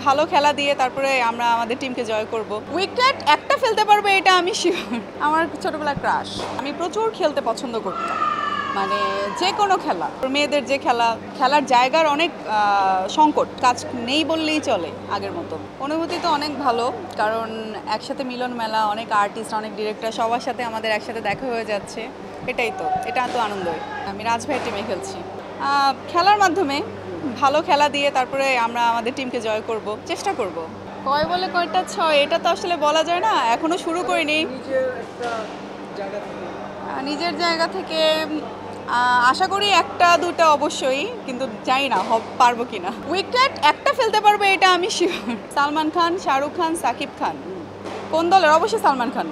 ভালো খেলা দিয়ে তারপরে আমরা আমাদের টিমকে জয় করব। উইকেট একটা ফেলতে পারবো এটা আমি শিওর। আমার ছোটবেলার ক্রাশ। আমি প্রচুর খেলতে পছন্দ করতাম, মানে যে কোনো খেলা, মেয়েদের যে খেলার জায়গার অনেক সংকট, কাজ নেই বললেই চলে আগের মতো। অনুভূতি তো অনেক ভালো, কারণ একসাথে মিলন মেলা, অনেক আর্টিস্ট, অনেক ডিরেক্টর, সবার সাথে আমাদের একসাথে দেখা হয়ে যাচ্ছে। এটা তো আনন্দই। আমি রাজভাইয়ের টিমে খেলছি। খেলার মাধ্যমে ভালো খেলা দিয়ে তারপরে আমরা আমাদের টিমকে জয় করব, চেষ্টা করব। কয় বলে কয়টা ছয় এটা তো আসলে বলা যায় না, এখনো শুরু করিনি। নিজের জায়গা থেকে আশা করি একটা দুটা অবশ্যই, কিন্তু জানি না পারবো কিনা। উইকেট একটা ফেলতে পারবো এটা আমি শিওর। সালমান খান, শাহরুখ খান, সাকিব খান। কোন দলের? অবশ্যই সালমান খান।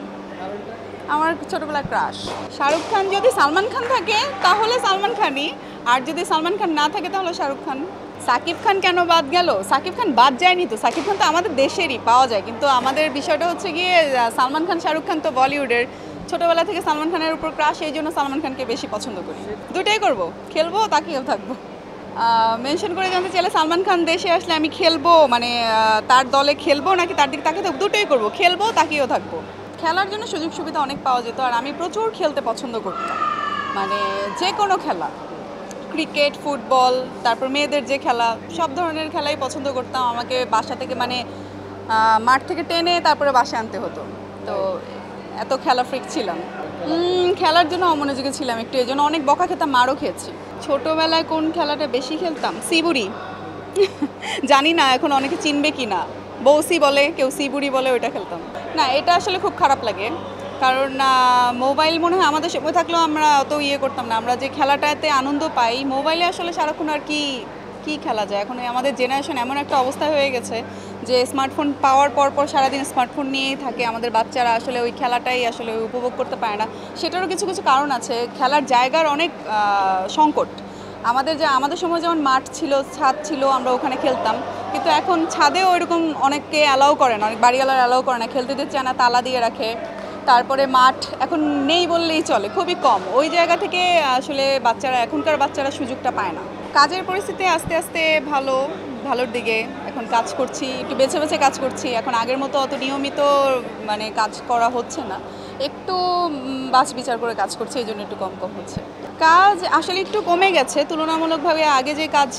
আমার ছোটবেলার ক্রাশ। শাহরুখ খান যদি সালমান খান থাকে তাহলে সালমান খানই, আর যদি সালমান খান না থাকে তাহলে শাহরুখ খান। সাকিব খান কেন বাদ গেল? সাকিব খান বাদ যায়নি তো, সাকিব খান তো আমাদের দেশেরই, পাওয়া যায়, কিন্তু আমাদের বিষয়টা হচ্ছে গিয়ে সালমান খান শাহরুখ খান তো বলিউডের। ছোটবেলা থেকে সালমান খানের উপর ক্রাশ, এই জন্য সালমান খানকে বেশি পছন্দ করি। দুটাই করব, খেলবো তাকিয়েও থাকবো। মেনশন করে জানতে চাইলে সালমান খান দেশে আসলে আমি খেলবো, মানে তার দলে খেলবো নাকি তার দিকে তাকিয়ে থাকবো? দুটোই করবো, খেলবো তাকিয়েও থাকবো। খেলার জন্য সুযোগ সুবিধা অনেক পাওয়া যেত, আর আমি প্রচুর খেলতে পছন্দ করতাম, মানে যে কোনো খেলা, ক্রিকেট, ফুটবল, তারপর মেয়েদের যে খেলা, সব ধরনের খেলাই পছন্দ করতাম। আমাকে বাসা থেকে, মানে মাঠ থেকে টেনে তারপরে বাসায় আনতে হতো, তো এত খেলা ফ্রিক ছিলাম। খেলার জন্য অমনোযোগী ছিলাম একটু, এই জন্য অনেক বকা খেতাম, মারও খেয়েছি। ছোটোবেলায় কোন খেলাটা বেশি খেলতাম? সিবুড়ি। জানি না এখন অনেকে চিনবে কি না, বৌসি বলে, কেউ সিবুড়ি বলে, ওইটা খেলতাম। না, এটা আসলে খুব খারাপ লাগে, কারণ মোবাইল মনে হয় আমাদের সময় থাকলেও আমরা অত করতাম না। আমরা যে খেলাটাতে আনন্দ পাই, মোবাইলে আসলে সারাক্ষণ আর কি খেলা যায়। এখন আমাদের জেনারেশন এমন একটা অবস্থা হয়ে গেছে যে স্মার্টফোন পাওয়ার পর সারাদিন স্মার্টফোন নিয়েই থাকে। আমাদের বাচ্চারা আসলে ওই খেলাটাই আসলে উপভোগ করতে পারে না। সেটারও কিছু কিছু কারণ আছে, খেলার জায়গার অনেক সংকট। আমাদের সময় যেমন মাঠ ছিল, ছাদ ছিল, আমরা ওখানে খেলতাম, কিন্তু এখন ছাদেও ওইরকম অনেকে অ্যালাউ করে না, অনেক বাড়িওয়ালার অ্যালাউ করে না, খেলতে দিতে চায় না, তালা দিয়ে রাখে। তারপরে মাঠ এখন নেই বললেই চলে, খুবই কম। ওই জায়গা থেকে আসলে এখনকার বাচ্চারা সুযোগটা পায় না। কাজের পরিস্থিতি আস্তে আস্তে ভালোর দিকে এখন কাজ করছি, একটু বেছে বেছে কাজ করছি। এখন আগের মতো অত নিয়মিত মানে কাজ করা হচ্ছে না, একটু বাছ বিচার করে কাজ করছি, এই জন্য একটু কম হচ্ছে। কাজ আসলে একটু কমে গেছে তুলনামূলকভাবে। আগে যে কাজ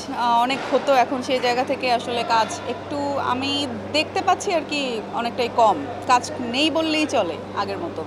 অনেক হতো, এখন সেই জায়গা থেকে আসলে কাজ একটু আমি দেখতে পাচ্ছি আর কি অনেকটাই কম। কাজ নেই বললেই চলে আগের মতো।